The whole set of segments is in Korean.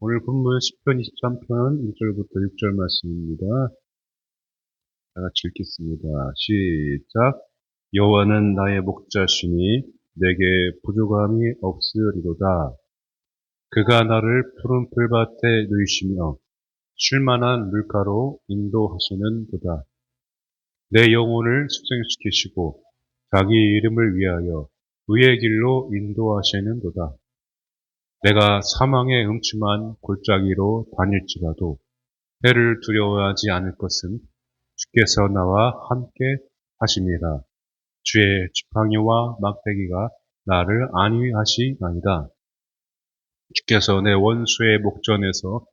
오늘 본문 시편 23편 1절부터 6절 말씀입니다. 다 같이 읽겠습니다. 시작. 여호와는 나의 목자시니 내게 부족함이 없으리로다. 그가 나를 푸른 풀밭에 누이시며 쉴만한 물가로 인도하시는도다. 내 영혼을 숙성시키시고 자기 이름을 위하여 의의 길로 인도하시는도다. 내가 사망의 음침한 골짜기로 다닐지라도 해를 두려워하지 않을 것은 주께서 나와 함께 하심이라. 주의 지팡이와 막대기가 나를 안위하시나이다. 주께서 내 원수의 목전에서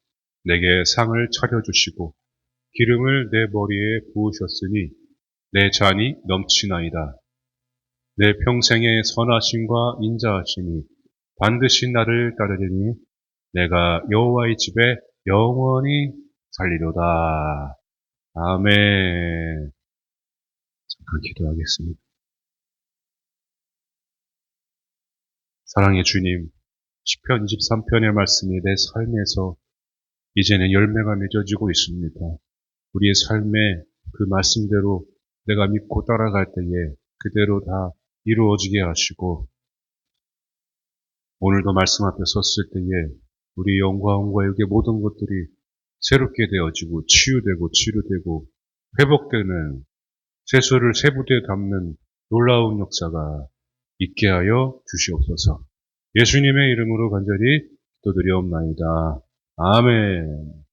내게 상을 차려주시고 기름을 내 머리에 부으셨으니 내 잔이 넘치나이다. 내 평생의 선하심과 인자하심이 반드시 나를 따르리니 내가 여호와의 집에 영원히 살리로다. 아멘. 잠깐 기도하겠습니다. 사랑의 주님, 시편 23편의 말씀이 내 삶에서 이제는 열매가 맺어지고 있습니다. 우리의 삶에 그 말씀대로 내가 믿고 따라갈 때에 그대로 다 이루어지게 하시고 오늘도 말씀 앞에 섰을 때에 우리 영광과 여기 모든 것들이 새롭게 되어지고 치유되고 회복되는 세수를 세부대에 담는 놀라운 역사가 있게 하여 주시옵소서. 예수님의 이름으로 간절히 기도드리옵나이다. 아멘.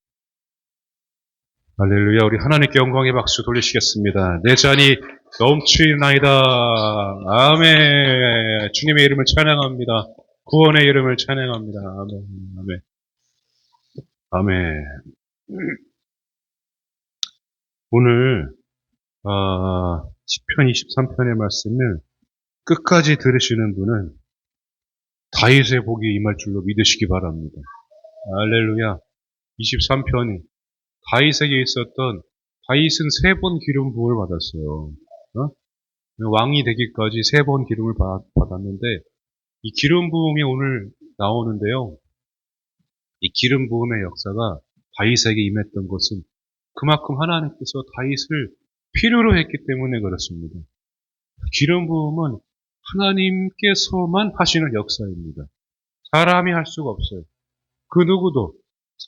할렐루야. 우리 하나님께 영광의 박수 돌리시겠습니다. 내 잔이 넘치나이다. 아멘. 주님의 이름을 찬양합니다. 구원의 이름을 찬양합니다. 아멘. 아멘. 아멘. 오늘 시편 23편의 말씀을 끝까지 들으시는 분은 다윗의 복이 임할 줄로 믿으시기 바랍니다. 할렐루야. 23편이 다윗에게 있었던 다윗은 3번 기름 부음을 받았어요. 왕이 되기까지 3번 기름을 받았는데 이 기름 부음이 오늘 나오는데요. 이 기름 부음의 역사가 다윗에게 임했던 것은 그만큼 하나님께서 다윗을 필요로 했기 때문에 그렇습니다. 기름 부음은 하나님께서만 하시는 역사입니다. 사람이 할 수가 없어요. 그 누구도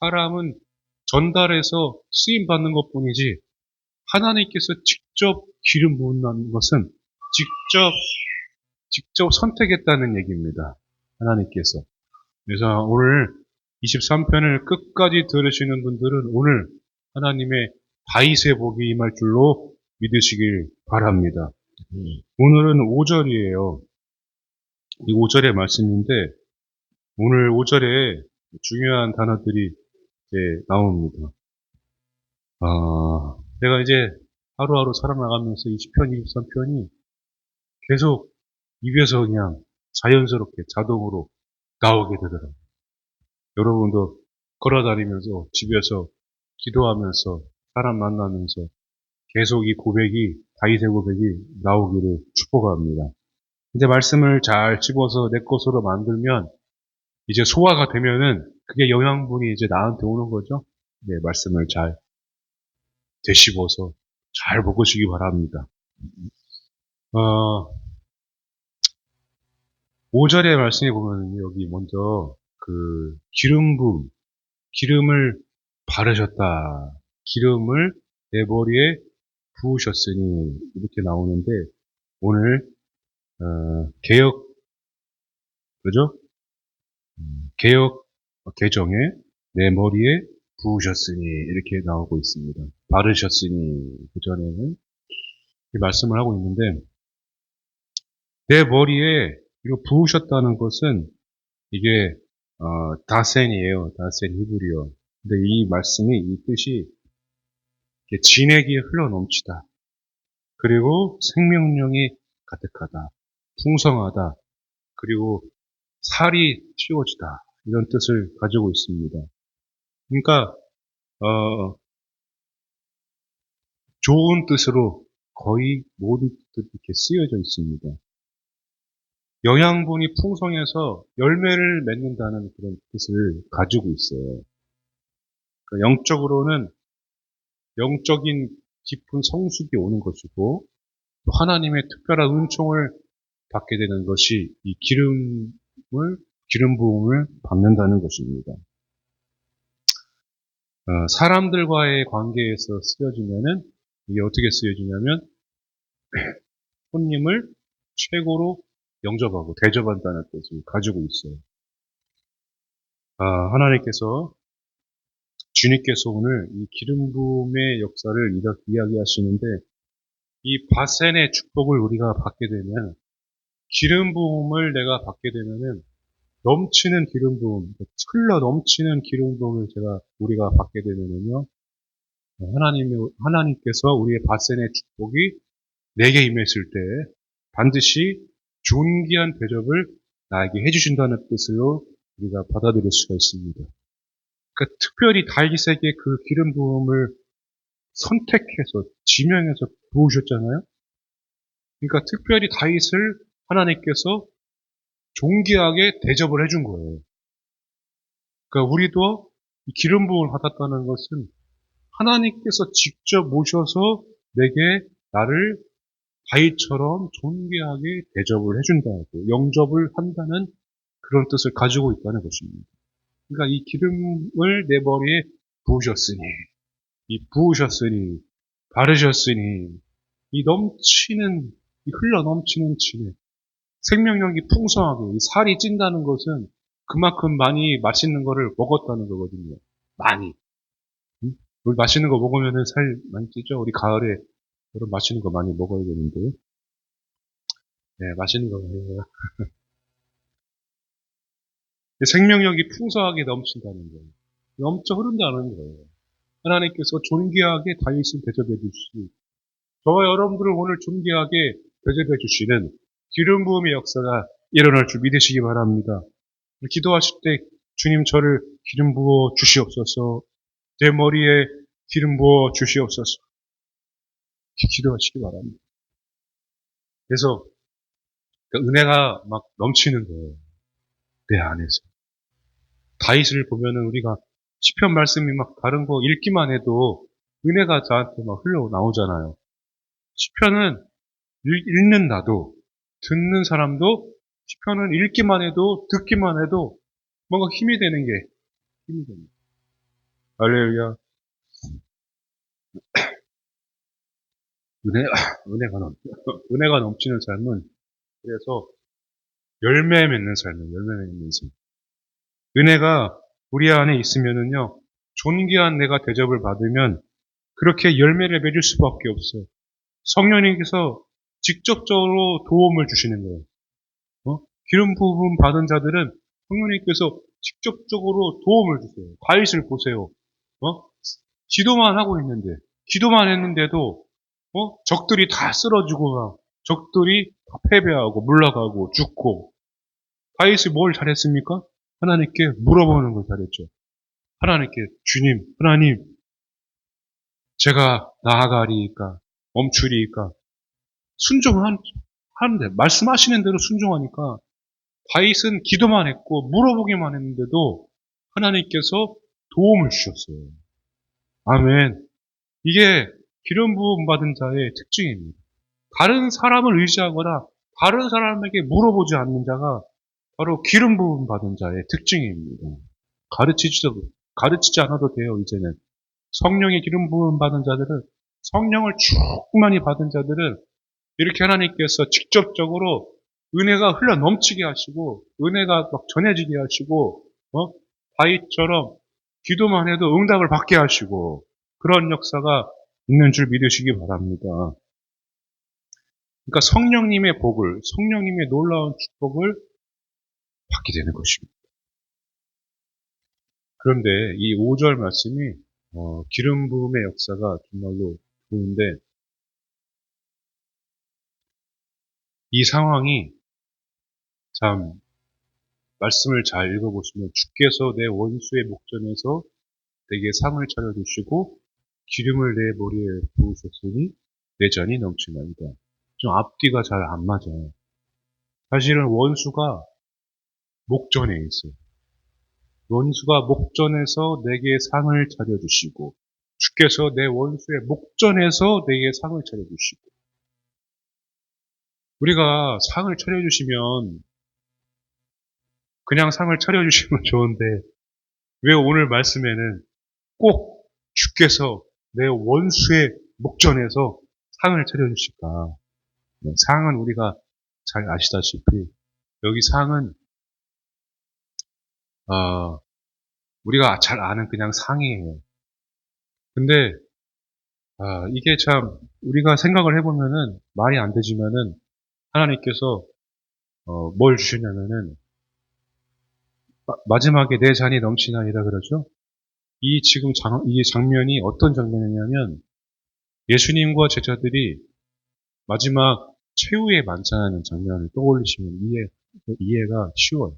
사람은 전달해서 쓰임 받는 것뿐이지 하나님께서 직접 기름 부은다는 것은 직접 선택했다는 얘기입니다. 하나님께서. 그래서 오늘 23편을 끝까지 들으시는 분들은 오늘 하나님의 다윗의 복이 임할 줄로 믿으시길 바랍니다. 오늘은 5절이에요. 이 5절의 말씀인데 오늘 5절에 중요한 단어들이 이제 나옵니다. 내가 이제 하루하루 살아나가면서 20편, 23편이 계속 입에서 그냥 자연스럽게 자동으로 나오게 되더라고요. 여러분도 걸어다니면서 집에서 기도하면서 사람 만나면서 계속 이 고백이 다윗의 고백이 나오기를 축복합니다. 이제 말씀을 잘 집어서 내 것으로 만들면 이제 소화가 되면은 그게 영양분이 이제 나한테 오는 거죠. 네, 말씀을 잘 되씹어서 잘 먹으시기 바랍니다. 5절의 말씀에 보면 여기 먼저 그 기름을 바르셨다. 기름을 내 머리에 부으셨으니 이렇게 나오는데 오늘 그죠? 개역 개정에 내 머리에 부으셨으니 이렇게 나오고 있습니다. 바르셨으니 그 전에는 이 말씀을 하고 있는데 내 머리에 이거 부으셨다는 것은 이게 다센이에요. 다센 히브리어. 근데 이 말씀이 이 뜻이 진액이 흘러넘치다. 그리고 생명력이 가득하다. 풍성하다. 그리고 살이 찌워지다. 이런 뜻을 가지고 있습니다. 그러니까 좋은 뜻으로 거의 모든 뜻이 이렇게 쓰여져 있습니다. 영양분이 풍성해서 열매를 맺는다는 그런 뜻을 가지고 있어요. 그러니까 영적인 깊은 성숙이 오는 것이고, 또 하나님의 특별한 은총을 받게 되는 것이 이 기름 부음을 받는다는 것입니다. 사람들과의 관계에서 쓰여지면은, 이게 어떻게 쓰여지냐면, 손님을 최고로 영접하고 대접한다는 뜻을 가지고 있어요. 하나님께서, 주님께서 오늘 이 기름 부음의 역사를 이렇게 이야기하시는데, 이 바센의 축복을 우리가 받게 되면, 기름 부음을 내가 받게 되면은, 넘치는 기름 부음, 흘러 넘치는 기름 부음을 우리가 받게 되면은요, 하나님께서 우리의 바센의 축복이 내게 임했을 때 반드시 존귀한 대접을 나에게 해주신다는 뜻으로 우리가 받아들일 수가 있습니다. 그러니까 특별히 다윗에게 그 기름 부음을 선택해서 지명해서 부으셨잖아요. 그러니까 특별히 다윗을 하나님께서 존귀하게 대접을 해준 거예요. 그러니까 우리도 이 기름 부음을 받았다는 것은 하나님께서 직접 모셔서 나를 다윗처럼 존귀하게 대접을 해준다고, 영접을 한다는 그런 뜻을 가지고 있다는 것입니다. 그러니까 이 기름을 내 머리에 부으셨으니, 바르셨으니, 흘러 넘치는 진해, 생명력이 풍성하게, 이 살이 찐다는 것은 그만큼 많이 맛있는 거를 먹었다는 거거든요. 많이. 우리 맛있는 거 먹으면 살 많이 찌죠? 우리 가을에 그런 맛있는 거 많이 먹어야 되는데. 네, 맛있는 거 많이 먹어요. 생명력이 풍성하게 넘친다는 거예요. 넘쳐 흐른다는 거예요. 하나님께서 존귀하게 다윗을 대접해 주시니, 저와 여러분들을 오늘 존귀하게 대접해 주시는 기름 부음의 역사가 일어날 줄 믿으시기 바랍니다. 기도하실 때 주님 저를 기름 부어 주시옵소서, 제 머리에 기름 부어 주시옵소서, 기도하시기 바랍니다. 그래서 은혜가 막 넘치는 거예요. 내 안에서. 다윗을 보면은 우리가 시편 말씀이 막 다른 거 읽기만 해도 은혜가 저한테 막 흘러나오잖아요. 시편은 읽는 나도, 듣는 사람도, 시편은 읽기만 해도, 듣기만 해도 뭔가 힘이 되는 게, 힘이 됩니다. 할렐루야. 은혜가 넘치는 삶은, 그래서 열매 맺는 삶이에요. 열매 맺는 삶. 은혜가 우리 안에 있으면은요, 존귀한 내가 대접을 받으면 그렇게 열매를 맺을 수밖에 없어요. 성령님께서 직접적으로 도움을 주시는 거예요. 기름 부음 받은 자들은 성령님께서 직접적으로 도움을 주세요. 다윗을 보세요. 기도만 하고 있는데, 기도만 했는데도, 적들이 다 쓰러지고, 적들이 다 패배하고, 물러가고, 죽고, 다윗이 뭘 잘했습니까? 하나님께 물어보는 걸 잘했죠. 하나님, 제가 나아가리이까, 멈추리이까, 하는데, 말씀하시는 대로 순종하니까, 다윗은 기도만 했고, 물어보기만 했는데도, 하나님께서 도움을 주셨어요. 아멘. 이게 기름 부음 받은 자의 특징입니다. 다른 사람을 의지하거나, 다른 사람에게 물어보지 않는 자가, 바로 기름 부음 받은 자의 특징입니다. 가르치지 않아도 돼요, 이제는. 성령의 기름 부음 받은 자들은, 성령을 충만히 받은 자들은, 이렇게 하나님께서 직접적으로 은혜가 흘러 넘치게 하시고, 은혜가 막 전해지게 하시고, 다윗처럼 기도만 해도 응답을 받게 하시고, 그런 역사가 있는 줄 믿으시기 바랍니다. 그러니까 성령님의 놀라운 축복을 받게 되는 것입니다. 그런데 이 5절 말씀이 기름 부음의 역사가 정말로 좋은데, 이 상황이 참 말씀을 잘 읽어보시면, 주께서 내 원수의 목전에서 내게 상을 차려주시고 기름을 내 머리에 부으셨으니 내 잔이 넘치나이다. 좀 앞뒤가 잘 안 맞아요. 사실은 원수가 목전에 있어요. 원수가 목전에서 내게 상을 차려주시고, 주께서 내 원수의 목전에서 내게 상을 차려주시고, 우리가 상을 차려주시면 그냥 상을 차려주시면 좋은데 왜 오늘 말씀에는 꼭 주께서 내 원수의 목전에서 상을 차려주실까? 상은 우리가 잘 아시다시피 여기 상은 우리가 잘 아는 그냥 상이에요. 근데 이게 참 우리가 생각을 해보면은 말이 안 되지만은 하나님께서 뭘 주셨냐면은 마지막에 내 잔이 넘치나이다 그러죠. 이 장면이 어떤 장면이냐면 예수님과 제자들이 마지막 최후의 만찬하는 장면을 떠올리시면 이해가 쉬워요.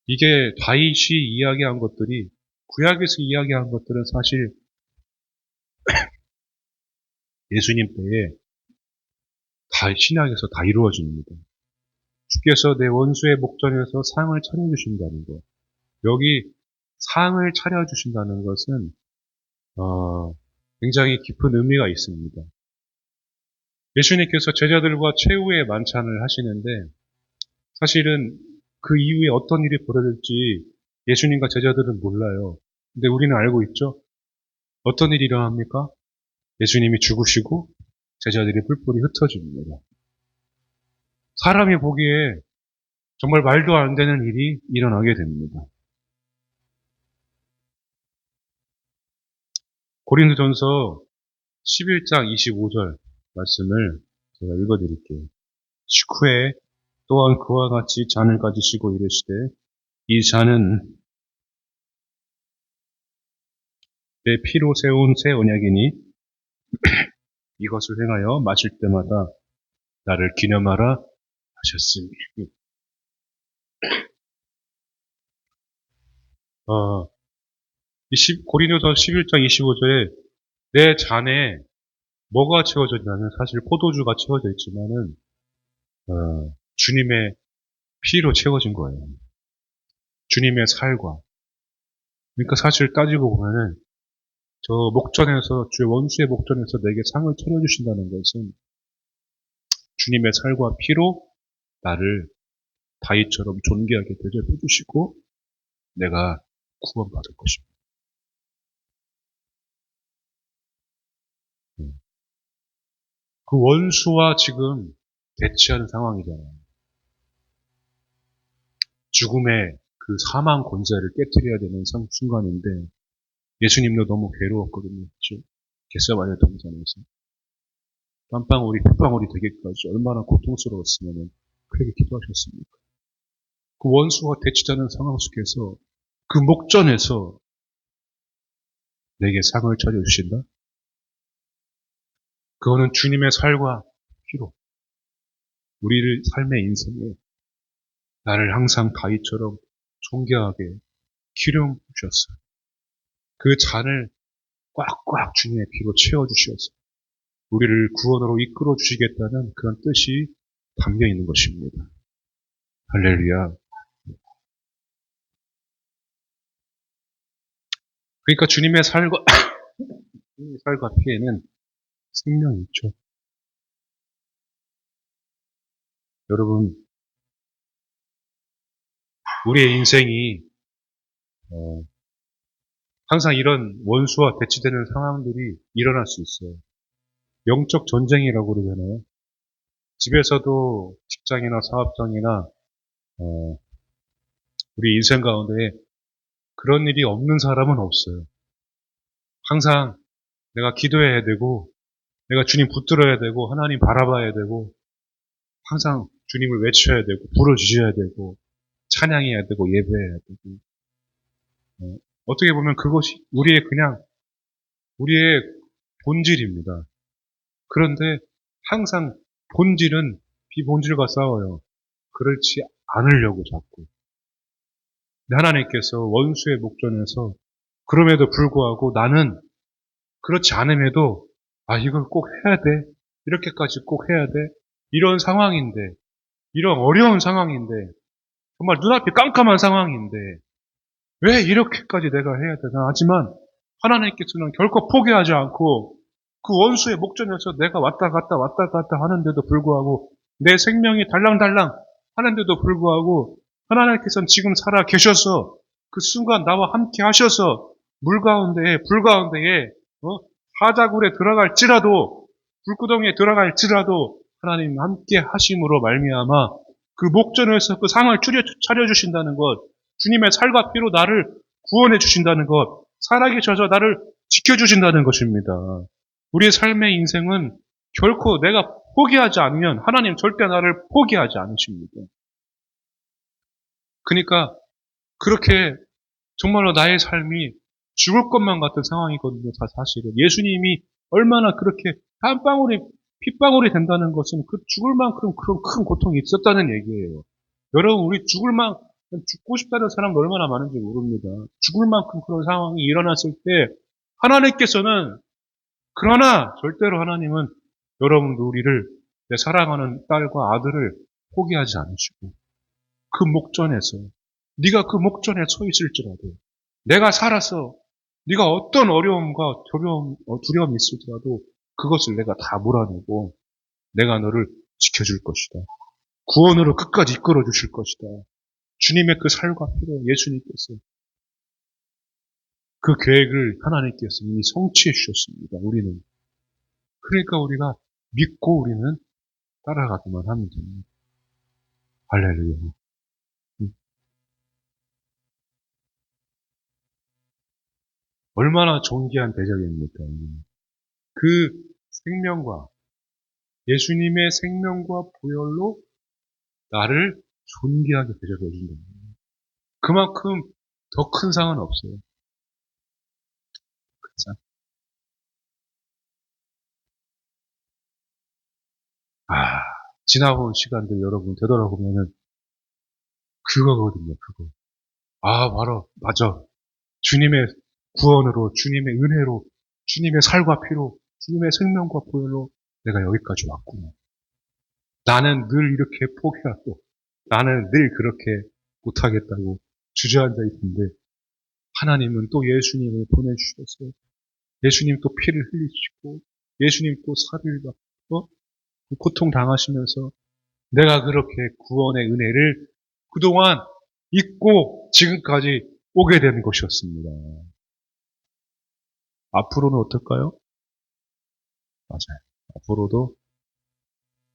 이게 다윗이 이야기한 것들이 구약에서 이야기한 것들은 사실 예수님 때에 다 신약에서 다 이루어집니다. 주께서 내 원수의 목전에서 상을 차려주신다는 것. 여기 상을 차려주신다는 것은 굉장히 깊은 의미가 있습니다. 예수님께서 제자들과 최후의 만찬을 하시는데 사실은 그 이후에 어떤 일이 벌어질지 예수님과 제자들은 몰라요. 근데 우리는 알고 있죠? 어떤 일이 일어납니까? 예수님이 죽으시고 제자들이 뿔뿔이 흩어집니다. 사람이 보기에 정말 말도 안 되는 일이 일어나게 됩니다. 고린도전서 11장 25절 말씀을 제가 읽어드릴게요. 식후에 또한 그와 같이 잔을 가지시고 이르시되 이 잔은 내 피로 세운 새 언약이니 이것을 행하여 마실 때마다 나를 기념하라 하셨으니. 고린도서 11장 25절에 내 잔에 뭐가 채워졌냐면 사실 포도주가 채워져 있지만은 주님의 피로 채워진 거예요. 주님의 살과. 그러니까 사실 따지고 보면은 저 목전에서 주의 원수의 목전에서 내게 상을 차려주신다는 것은 주님의 살과 피로 나를 다윗처럼 존귀하게 대접해 주시고 내가 구원받을 것입니다. 그 원수와 지금 대치하는 상황이잖아요. 죽음의 그 사망 권세를 깨트려야 되는 순간인데 예수님도 너무 괴로웠거든요. 겟세마네 동산에서 땀방울이 되기까지 얼마나 고통스러웠으면 그렇게 기도하셨습니까? 그 원수와 대치하는 상황 속에서 그 목전에서 내게 상을 차려주신다? 그거는 주님의 살과 피로 우리를 삶의 인생에 나를 항상 다윗처럼 존귀하게 기름 부으셨어요. 그 잔을 꽉꽉 주님의 피로 채워주셔서 우리를 구원으로 이끌어 주시겠다는 그런 뜻이 담겨 있는 것입니다. 할렐루야. 그러니까 주님의 살과 피에는 생명이 있죠. 여러분, 우리의 인생이 항상 이런 원수와 대치되는 상황들이 일어날 수 있어요. 영적 전쟁이라고 그러잖아요. 집에서도 직장이나 사업장이나 우리 인생 가운데 그런 일이 없는 사람은 없어요. 항상 내가 기도해야 되고 내가 주님 붙들어야 되고 하나님 바라봐야 되고 항상 주님을 외쳐야 되고 부르주셔야 되고 찬양해야 되고 예배해야 되고 어떻게 보면 그것이 우리의 본질입니다. 그런데 항상 본질은 비본질과 싸워요. 그렇지 않으려고 자꾸. 하나님께서 원수의 목전에서 그럼에도 불구하고 나는 그렇지 않음에도 이걸 꼭 해야 돼. 이렇게까지 꼭 해야 돼. 이런 상황인데 이런 어려운 상황인데, 정말 눈앞이 깜깜한 상황인데, 왜 이렇게까지 내가 해야 되나? 하지만 하나님께서는 결코 포기하지 않고 그 원수의 목전에서 내가 왔다 갔다 하는데도 불구하고 내 생명이 달랑달랑 하는데도 불구하고 하나님께서는 지금 살아 계셔서 그 순간 나와 함께 하셔서 물 가운데에, 불 가운데에, 사자굴에 들어갈지라도, 불구덩이에 들어갈지라도 하나님 함께 하심으로 말미암아 그 목전에서 그 상을 차려주신다는 것, 주님의 살과 피로 나를 구원해 주신다는 것, 살아계셔서 나를 지켜주신다는 것입니다. 우리의 삶의 인생은 결코 내가 포기하지 않으면 하나님 절대 나를 포기하지 않으십니다. 그러니까 그렇게 정말로 나의 삶이 죽을 것만 같은 상황이거든요. 사실은 예수님이 얼마나 그렇게 한 방울이 핏방울이 된다는 것은 그 죽을 만큼 그런 큰 고통이 있었다는 얘기예요. 여러분, 우리 죽고 싶다는 사람도 얼마나 많은지 모릅니다. 죽을 만큼 그런 상황이 일어났을 때 하나님께서는, 그러나 절대로 하나님은 여러분도 우리를, 내 사랑하는 딸과 아들을 포기하지 않으시고 그 목전에서, 네가 그 목전에 서 있을지라도, 내가 살아서 네가 어떤 어려움과 두려움이 있을지라도 그것을 내가 다 몰아내고 내가 너를 지켜줄 것이다. 구원으로 끝까지 이끌어 주실 것이다. 주님의 그 살과 피로 예수님께서 그 계획을 하나님께서 이미 성취해 주셨습니다. 우리는. 그러니까 우리가 믿고 우리는 따라가기만 하면 됩니다. 할렐루야. 얼마나 존귀한 대접입니까? 그 생명과, 예수님의 생명과 보혈로 나를 존귀하게 대접해 준다. 그만큼 더 큰 상은 없어요. 그렇죠? 지나온 시간들 여러분 되돌아보면은 그거거든요, 그거. 바로, 맞아. 주님의 구원으로, 주님의 은혜로, 주님의 살과 피로, 주님의 생명과 보혈로 내가 여기까지 왔구나. 나는 늘 이렇게 포기하고, 나는 늘 그렇게 못하겠다고 주저앉아 있는데, 하나님은 또 예수님을 보내주셔서, 예수님 또 피를 흘리시고, 예수님 또 살을 받고, 고통 당하시면서, 내가 그렇게 구원의 은혜를 그동안 잊고 지금까지 오게 된 것이었습니다. 앞으로는 어떨까요? 맞아요. 앞으로도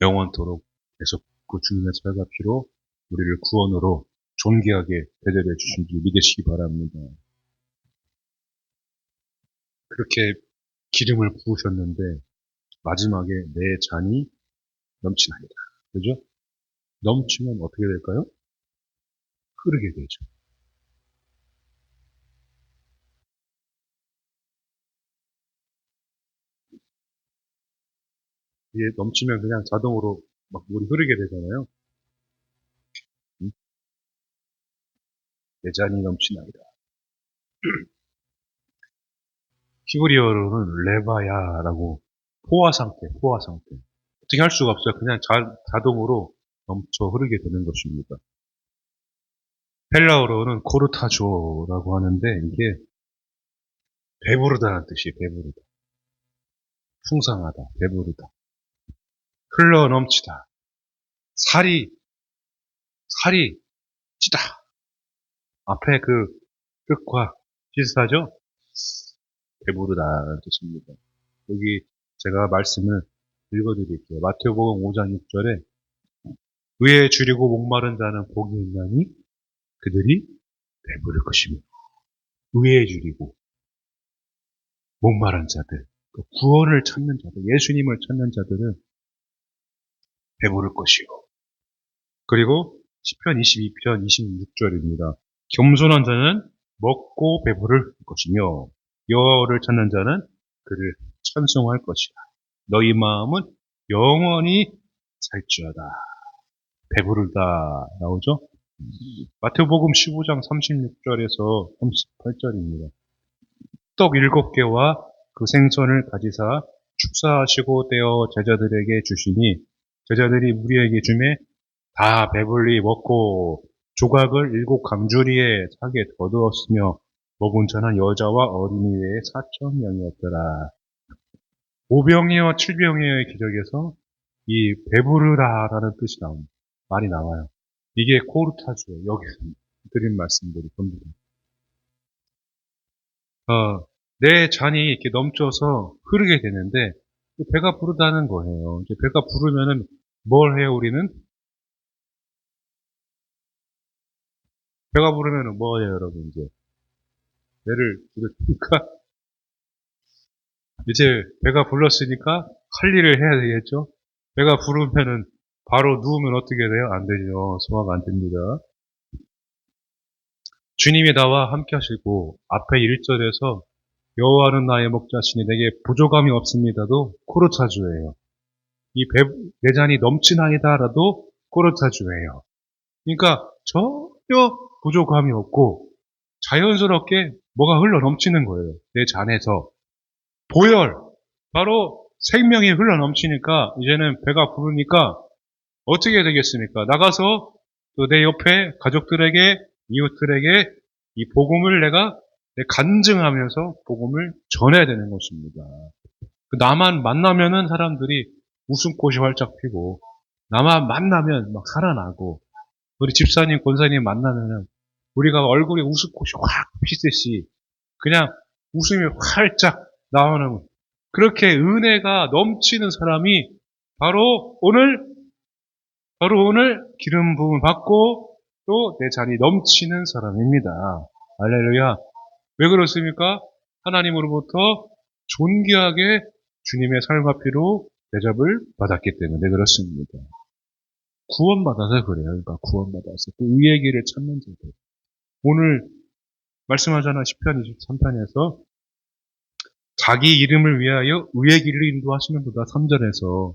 영원토록 계속 그 주님의 살과 피로 우리를 구원으로 존귀하게 대접해 주신지 믿으시기 바랍니다. 그렇게 기름을 부으셨는데 마지막에 내 잔이 넘치나이다. 그죠? 넘치면 어떻게 될까요? 흐르게 되죠. 이게 넘치면 그냥 자동으로 막 물이 흐르게 되잖아요. 내 잔이 넘치나이다. 히브리어로는 레바야라고 포화 상태. 어떻게 할 수가 없어요. 그냥 자동으로 넘쳐 흐르게 되는 것입니다. 헬라어로는 코르타조라고 하는데 이게 배부르다는 뜻이에요. 배부르다. 풍성하다. 배부르다. 흘러 넘치다. 살이 찌다. 앞에 그 뜻과 비슷하죠? 배부르다는 뜻입니다. 여기 제가 말씀을 읽어드릴게요. 마태복음 5장 6절에 의에 줄이고 목마른 자는 복이 있나니 그들이 배부를 것이며, 의에 줄이고 목마른 자들, 그 구원을 찾는 자들, 예수님을 찾는 자들은 배부를 것이요. 그리고 시편 22편 26절입니다. 겸손한 자는 먹고 배부를 것이며 여호와를 찾는 자는 그를 찬송할 것이다. 너희 마음은 영원히 살지어다. 배부르다 나오죠? 마태복음 15장 36절에서 38절입니다. 떡 7개와 그 생선을 가지사 축사하시고 떼어 제자들에게 주시니 제자들이 무리에게 주매 다 배불리 먹고 조각을 7강주리에 차게 거두었으며 먹은 자는 여자와 어린이 외에 4,000명이었더라. 오병이어 칠병이어의 기적에서 이 배부르다라는 뜻이 나옵니다. 말이 나와요. 이게 코르타주예요. 여기서 드린 말씀들이 전부 다. 내 잔이 이렇게 넘쳐서 흐르게 되는데 배가 부르다는 거예요. 이제 배가 부르면은 뭘 해요, 우리는? 배가 부르면은 뭐 해요, 여러분? 이제 배를 부르니까 이제 배가 불렀으니까 할 일을 해야 되겠죠? 배가 부르면은 바로 누우면 어떻게 돼요? 안 되죠. 소화가 안 됩니다. 주님이 나와 함께 하시고 앞에 1절에서 여호와는 나의 목자시니 내게 부족함이 없습니다도 코르타주예요. 이 내 잔이 넘치나이다라도 코르타주예요. 그러니까 전혀 부족함이 없고 자연스럽게 뭐가 흘러 넘치는 거예요. 내 잔에서. 보혈, 바로 생명이 흘러 넘치니까 이제는 배가 부르니까 어떻게 되겠습니까? 나가서 또 내 옆에 가족들에게, 이웃들에게 이 복음을 내가 간증하면서 복음을 전해야 되는 것입니다. 나만 만나면은 사람들이 웃음꽃이 활짝 피고, 나만 만나면 막 살아나고, 우리 집사님, 권사님 만나면은 우리가 얼굴에 웃음꽃이 확 피듯이 그냥 웃음이 활짝 나오는, 그렇게 은혜가 넘치는 사람이 바로 오늘 기름 부음을 받고 또 내 잔이 넘치는 사람입니다. 할렐루야. 왜 그렇습니까? 하나님으로부터 존귀하게 주님의 삶과 피로 대접을 받았기 때문에 그렇습니다. 구원받아서 그래요. 그러니까 구원받아서. 또 의의 길을 찾는 자들. 오늘 말씀하잖아. 시편 23편에서 자기 이름을 위하여 의의 길을 인도하시는도다. 3절에서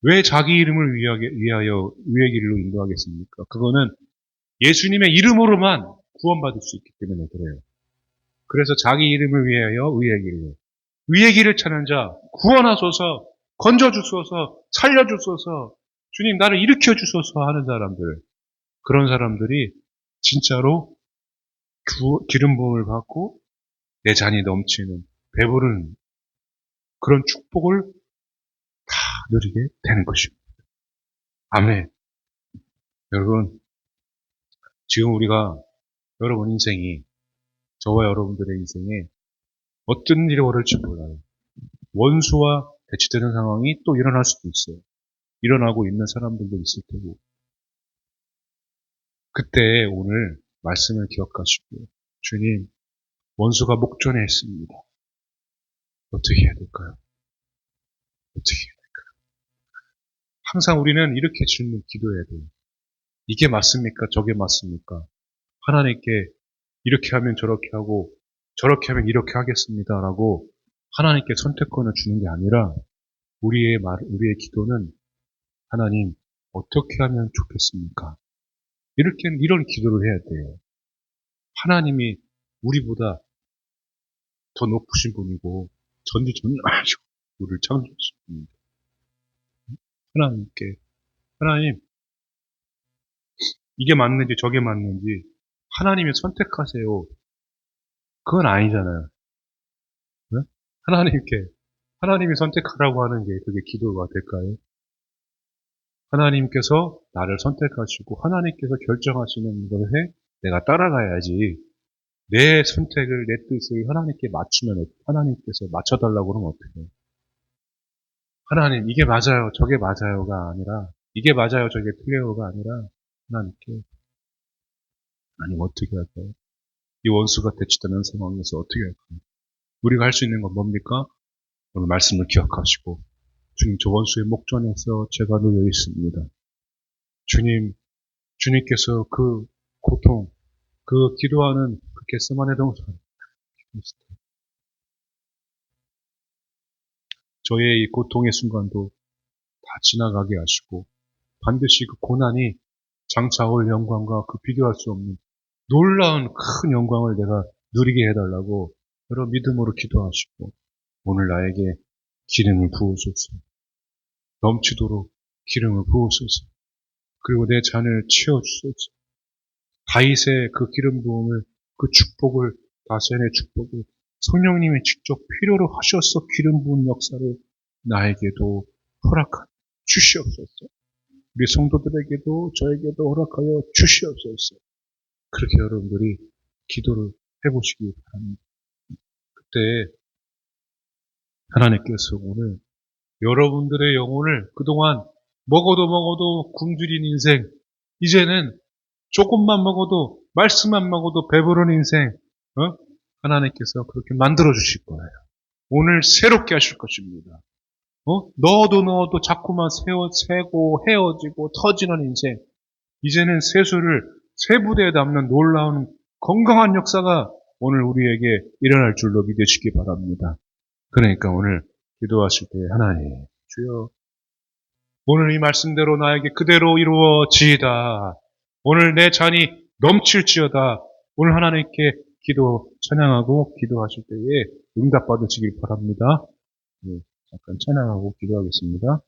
왜 자기 이름을 위하여 의의 길로 인도하겠습니까? 그거는 예수님의 이름으로만 구원받을 수 있기 때문에 그래요. 그래서 자기 이름을 위하여 의의 길로. 의의 길을 찾는 자, 구원하소서, 건져주소서, 살려주소서, 주님 나를 일으켜주소서 하는 사람들. 그런 사람들이 진짜로 기름 부음을 받고 내 잔이 넘치는 배부른 그런 축복을 다 누리게 되는 것입니다. 아멘. 여러분, 지금 우리가 여러분 인생이, 저와 여러분들의 인생에 어떤 일이 오를지 몰라요. 원수와 대치되는 상황이 또 일어날 수도 있어요. 일어나고 있는 사람들도 있을 테고. 그때 오늘 말씀을 기억하시고, 주님, 원수가 목전에 있습니다. 어떻게 해야 될까요? 어떻게 해야 될까요? 항상 우리는 이렇게 기도해야 돼요. 이게 맞습니까? 저게 맞습니까? 하나님께 이렇게 하면 저렇게 하고, 저렇게 하면 이렇게 하겠습니다라고 하나님께 선택권을 주는 게 아니라, 우리의 기도는 하나님, 어떻게 하면 좋겠습니까? 이런 기도를 해야 돼요. 하나님이 우리보다 더 높으신 분이고, 전지전능하시고, 우리를 창조하신 분입니다. 하나님, 이게 맞는지 저게 맞는지, 하나님이 선택하세요. 그건 아니잖아요. 네? 하나님이 선택하라고 하는 게 그게 기도가 될까요? 하나님께서 나를 선택하시고, 하나님께서 결정하시는 것에 내가 따라가야지, 내 선택을, 내 뜻을 하나님께 맞추면, 하나님께서 맞춰달라고 그러면 어떡해요? 하나님, 이게 맞아요, 저게 맞아요가 아니라, 이게 맞아요, 저게 틀려요가 아니라, 하나님 어떻게 할까요? 이 원수가 대치되는 상황에서 어떻게 할까요? 우리가 할 수 있는 건 뭡니까? 오늘 말씀을 기억하시고, 주님, 저 원수의 목전에서 제가 놓여 있습니다. 주님께서 그 고통, 그 기도하는 그 겟세마네 동산, 저의 이 고통의 순간도 다 지나가게 하시고, 반드시 그 고난이 장차 올 영광과 그 비교할 수 없는 놀라운 큰 영광을 내가 누리게 해달라고 여러 믿음으로 기도하시고, 오늘 나에게 기름을 부으소서. 넘치도록 기름을 부으소서. 그리고 내 잔을 채워주소서. 다윗의 그 기름 부음을, 그 축복을, 다윗의 축복을 성령님이 직접 필요로 하셔서 기름 부은 역사를 나에게도 허락하 주시옵소서. 우리 성도들에게도 저에게도 허락하여 주시옵소서. 그렇게 여러분들이 기도를 해보시기 바랍니다. 그때 하나님께서 오늘 여러분들의 영혼을 그동안 먹어도 굶주린 인생, 이제는 조금만 먹어도, 말씀만 먹어도 배부른 인생, 하나님께서 그렇게 만들어 주실 거예요. 오늘 새롭게 하실 것입니다. 넣어도 자꾸만 새고 헤어지고 터지는 인생, 이제는 세수를 새 부대에 담는 놀라운 건강한 역사가 오늘 우리에게 일어날 줄로 믿으시기 바랍니다. 그러니까 오늘 기도하실 때 하나님, 주여, 오늘 이 말씀대로 나에게 그대로 이루어지이다. 오늘 내 잔이 넘칠지어다. 오늘 하나님께 기도 찬양하고 기도하실 때에 응답받으시길 바랍니다. 네, 잠깐 찬양하고 기도하겠습니다.